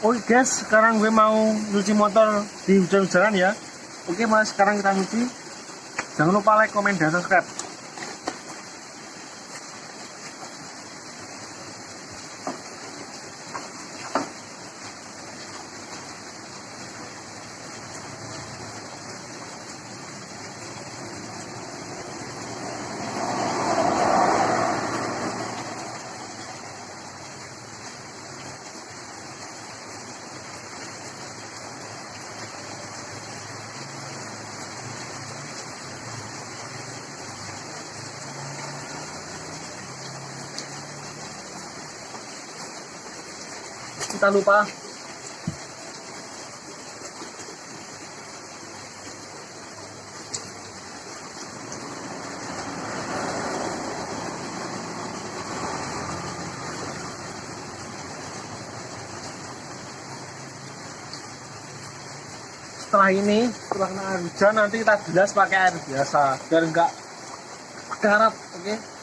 Oke guys, sekarang gue mau nyuci motor di hujan-hujanan ya. Oke mas, sekarang kita nyuci. Jangan lupa like, komen, dan subscribe. Kita lupa setelah ini, setelah kena air hujan, nanti kita bilas pakai air biasa biar enggak karat. Oke.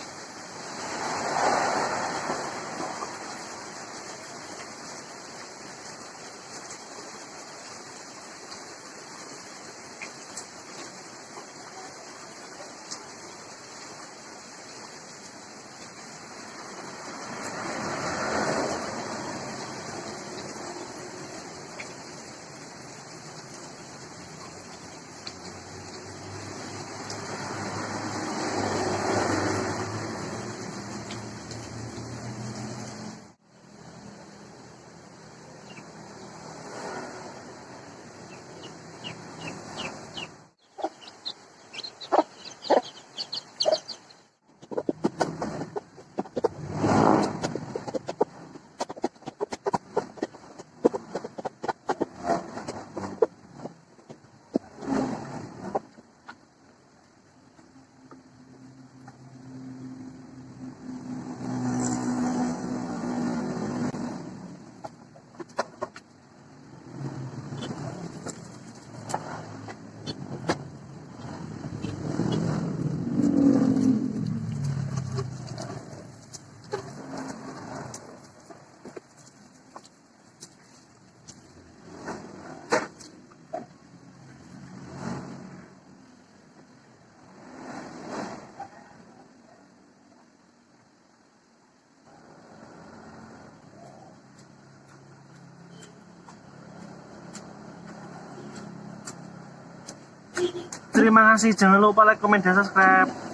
Terima kasih, jangan lupa like, komen, dan subscribe.